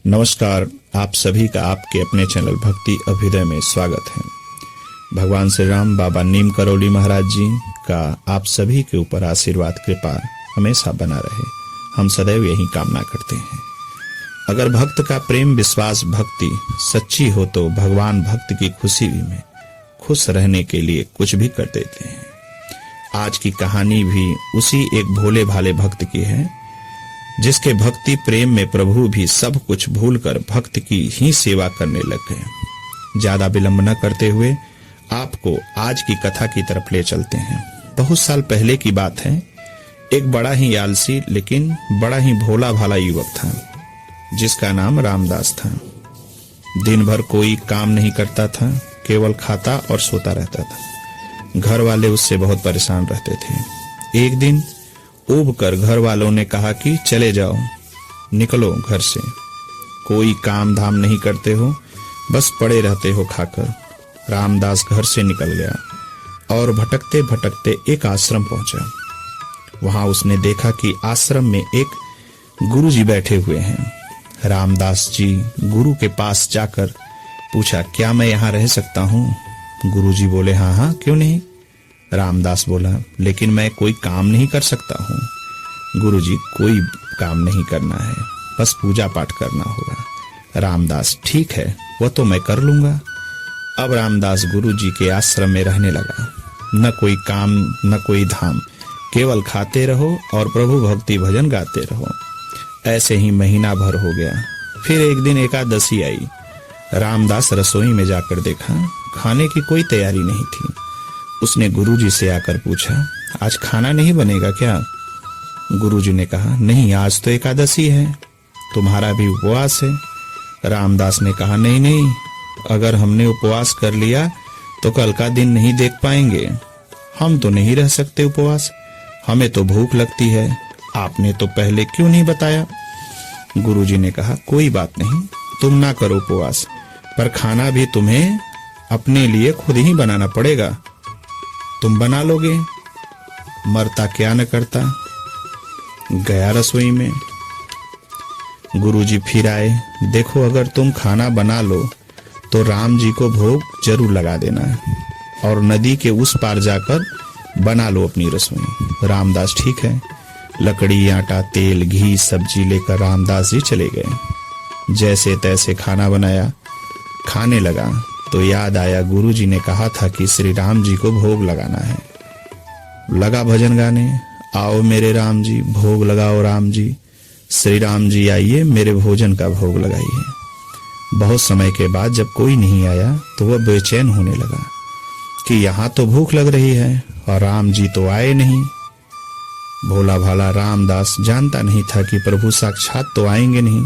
नमस्कार, आप सभी का आपके अपने चैनल भक्ति अभ्युदय में स्वागत है। भगवान श्री राम बाबा नीम करौली महाराज जी का आप सभी के ऊपर आशीर्वाद कृपा हमेशा बना रहे, हम सदैव यही कामना करते हैं। अगर भक्त का प्रेम विश्वास भक्ति सच्ची हो तो भगवान भक्त की खुशी में खुश रहने के लिए कुछ भी कर देते हैं। आज की कहानी भी उसी एक भोले भाले भक्त की है, जिसके भक्ति प्रेम में प्रभु भी सब कुछ भूलकर भक्त की ही सेवा करने लग गए। ज्यादा विलंब न करते हुए आपको आज की कथा की तरफ ले चलते हैं। बहुत साल पहले की बात है। एक बड़ा ही आलसी लेकिन बड़ा ही भोला भाला युवक था, जिसका नाम रामदास था। दिन भर कोई काम नहीं करता था, केवल खाता और सोता रहता था। घर वाले उससे बहुत परेशान रहते थे। एक दिन ऊब कर घर वालों ने कहा कि चले जाओ, निकलो घर से, कोई काम धाम नहीं करते हो, बस पड़े रहते हो खाकर। रामदास घर से निकल गया और भटकते भटकते एक आश्रम पहुंचा। वहां उसने देखा कि आश्रम में एक गुरुजी बैठे हुए हैं। रामदास जी गुरु के पास जाकर पूछा, क्या मैं यहाँ रह सकता हूँ? गुरुजी बोले, हाँ हाँ, क्यों नहीं। रामदास बोला, लेकिन मैं कोई काम नहीं कर सकता हूँ। गुरुजी, कोई काम नहीं करना है, बस पूजा पाठ करना होगा। रामदास, ठीक है, वो तो मैं कर लूंगा। अब रामदास गुरुजी के आश्रम में रहने लगा। न कोई काम न कोई धाम, केवल खाते रहो और प्रभु भक्ति भजन गाते रहो। ऐसे ही महीना भर हो गया। फिर एक दिन एकादशी आई। रामदास रसोई में जाकर देखा, खाने की कोई तैयारी नहीं थी। उसने गुरुजी से आकर पूछा, आज खाना नहीं बनेगा क्या? गुरुजी ने कहा, नहीं, आज तो एकादशी है, तुम्हारा भी उपवास है। रामदास ने कहा, नहीं नहीं, अगर हमने उपवास कर लिया तो कल का दिन नहीं देख पाएंगे। हम तो नहीं रह सकते उपवास, हमें तो भूख लगती है। आपने तो पहले क्यों नहीं बताया? गुरुजी ने कहा, कोई बात नहीं, तुम ना करो उपवास, पर खाना भी तुम्हें अपने लिए खुद ही बनाना पड़ेगा। तुम बना लोगे? मरता क्या न करता। गया रसोई में। गुरुजी फिर आए, देखो, अगर तुम खाना बना लो तो राम जी को भोग जरूर लगा देना है और नदी के उस पार जाकर बना लो अपनी रसोई। रामदास, ठीक है। लकड़ी, आटा, तेल, घी, सब्जी लेकर रामदास जी चले गए। जैसे तैसे खाना बनाया, खाने लगा तो याद आया गुरुजी ने कहा था कि श्री राम जी को भोग लगाना है। लगा भजन गाने, आओ मेरे राम जी, भोग लगाओ राम जी, श्री राम जी आइए, मेरे भोजन का भोग लगाइए। बहुत समय के बाद जब कोई नहीं आया तो वह बेचैन होने लगा कि यहाँ तो भूख लग रही है और राम जी तो आए नहीं। भोला भाला रामदास जानता नहीं था कि प्रभु साक्षात तो आएंगे नहीं,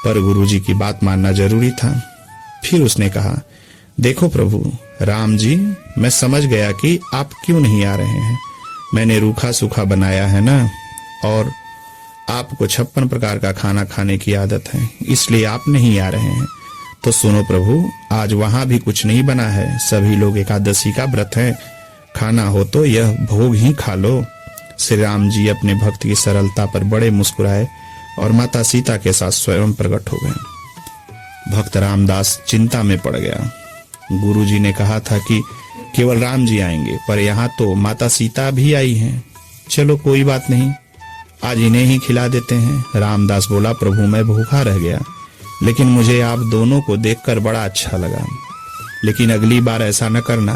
पर गुरुजी की बात मानना जरूरी था। फिर उसने कहा, देखो प्रभु राम जी, मैं समझ गया कि आप क्यों नहीं आ रहे हैं। मैंने रूखा सूखा बनाया है ना, और आपको 56 प्रकार का खाना खाने की आदत है, इसलिए आप नहीं आ रहे हैं। तो सुनो प्रभु, आज वहां भी कुछ नहीं बना है, सभी लोग एकादशी का व्रत है, खाना हो तो यह भोग ही खा लो। श्री राम जी अपने भक्त की सरलता पर बड़े मुस्कुराए और माता सीता के साथ स्वयं प्रकट हो गए। भक्त रामदास चिंता में पड़ गया। गुरुजी ने कहा था कि केवल राम जी आएंगे, पर यहाँ तो माता सीता भी आई हैं। चलो कोई बात नहीं, आज इन्हें ही खिला देते हैं। रामदास बोला, प्रभु मैं भूखा रह गया, लेकिन मुझे आप दोनों को देखकर बड़ा अच्छा लगा। लेकिन अगली बार ऐसा न करना,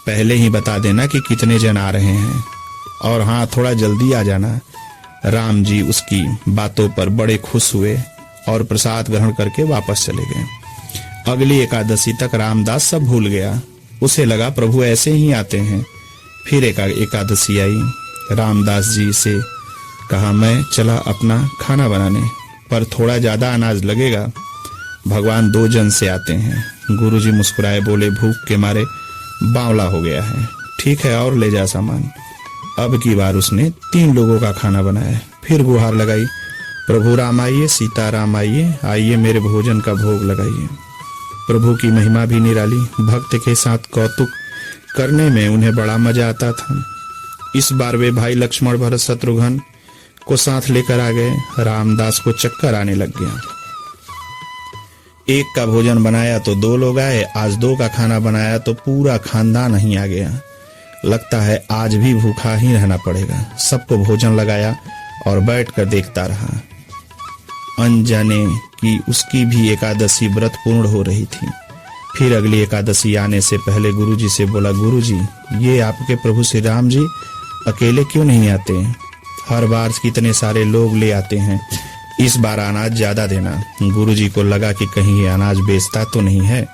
पहले ही बता देना कि कितने जन आ रहे हैं, और हाँ, थोड़ा जल्दी आ जाना। राम जी उसकी बातों पर बड़े खुश हुए और प्रसाद ग्रहण करके वापस चले गए। अगली एकादशी तक रामदास सब भूल गया। उसे लगा प्रभु ऐसे ही आते हैं। फिर एकादशी आई। रामदास जी से कहा, मैं चला अपना खाना बनाने, पर थोड़ा ज्यादा अनाज लगेगा, भगवान 2 जन से आते हैं। गुरुजी मुस्कुराए, बोले, भूख के मारे बावला हो गया है, ठीक है, और ले जा सामान। अब की बार उसने 3 लोगों का खाना बनाया। फिर गुहार लगाई, प्रभु राम आइए, सीता राम आइए, आइए मेरे भोजन का भोग लगाइए। प्रभु की महिमा भी निराली। भक्त के साथ कौतुक करने में उन्हें बड़ा मजा आता था। इस बार वे भाई लक्ष्मण, भरत, शत्रुघ्न को साथ लेकर आ गए। रामदास को चक्कर आने लग गया। एक का भोजन बनाया तो 2 लोग आए, आज 2 का खाना बनाया तो पूरा खानदान ही आ गया। लगता है आज भी भूखा ही रहना पड़ेगा। सबको भोजन लगाया और बैठकर देखता रहा। अनजाने कि उसकी भी एकादशी व्रत पूर्ण हो रही थी। फिर अगली एकादशी आने से पहले गुरुजी से बोला, गुरुजी ये आपके प्रभु श्री राम जी अकेले क्यों नहीं आते? हर बार कितने सारे लोग ले आते हैं, इस बार अनाज ज्यादा देना। गुरुजी को लगा कि कहीं ये अनाज बेचता तो नहीं है,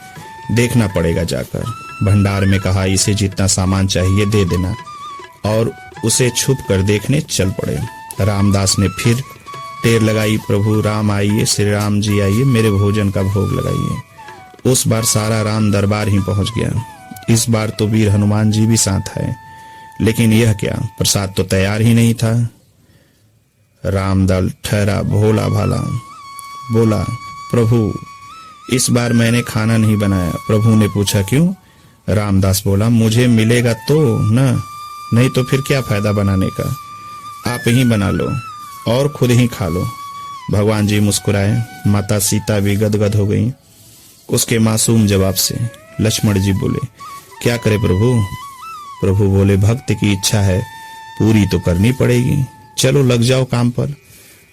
देखना पड़ेगा जाकर। भंडार में कहा, इसे जितना सामान चाहिए दे देना, और उसे छुप कर देखने चल पड़े। रामदास ने फिर टेर लगाई, प्रभु राम आइए, श्री राम जी आइए, मेरे भोजन का भोग लगाइए। उस बार सारा राम दरबार ही पहुंच गया। इस बार तो वीर हनुमान जी भी साथ है, लेकिन यह क्या, प्रसाद तो तैयार ही नहीं था। रामदल ठहरा भोला भाला, बोला, प्रभु इस बार मैंने खाना नहीं बनाया। प्रभु ने पूछा, क्यों? रामदास बोला, मुझे मिलेगा तो ना, नहीं तो फिर क्या फायदा बनाने का, आप ही बना लो और खुद ही खा लो। भगवान जी मुस्कुराए। माता सीता भी गदगद हो गई उसके मासूम जवाब से। लक्ष्मण जी बोले, क्या करे प्रभु? प्रभु बोले, भक्त की इच्छा है, पूरी तो करनी पड़ेगी, चलो लग जाओ काम पर।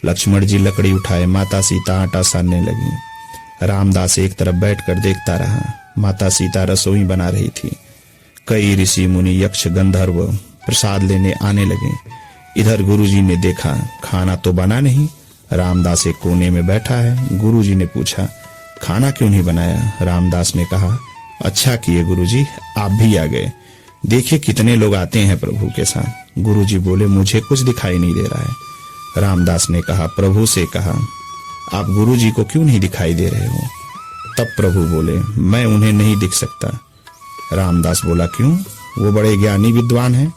लक्ष्मण जी लकड़ी उठाए, माता सीता आटा सानने लगी। रामदास एक तरफ बैठकर देखता रहा। माता सीता रसोई बना रही थी। कई ऋषि मुनि यक्ष गंधर्व प्रसाद लेने आने लगे। इधर गुरुजी ने देखा, खाना तो बना नहीं, रामदास एक कोने में बैठा है। गुरुजी ने पूछा, खाना क्यों नहीं बनाया? रामदास ने कहा, अच्छा किए गुरुजी, आप भी आ गए, देखिए कितने लोग आते हैं प्रभु के साथ। गुरुजी बोले, मुझे कुछ दिखाई नहीं दे रहा है। रामदास ने कहा, प्रभु से कहा, आप गुरुजी को क्यों नहीं दिखाई दे रहे हो? तब प्रभु बोले, मैं उन्हें नहीं दिख सकता। रामदास बोला, क्यों? वो बड़े ज्ञानी विद्वान हैं,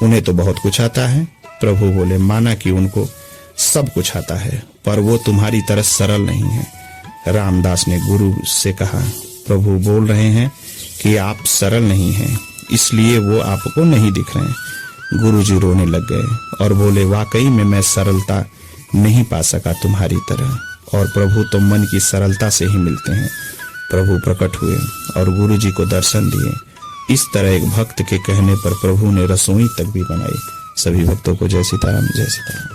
उन्हें तो बहुत कुछ आता है। प्रभु बोले, माना कि उनको सब कुछ आता है, पर वो तुम्हारी तरह सरल नहीं है। रामदास ने गुरु से कहा, प्रभु बोल रहे हैं कि आप सरल नहीं हैं, इसलिए वो आपको नहीं दिख रहे हैं। गुरुजी रोने लग गए और बोले, वाकई में मैं सरलता नहीं पा सका तुम्हारी तरह, और प्रभु तो मन की सरलता से ही मिलते हैं। प्रभु प्रकट हुए और गुरुजी को दर्शन दिए। इस तरह एक भक्त के कहने पर प्रभु ने रसोई तक भी बनाई। सभी भक्तों को जय सीताराम, जय सीताराम।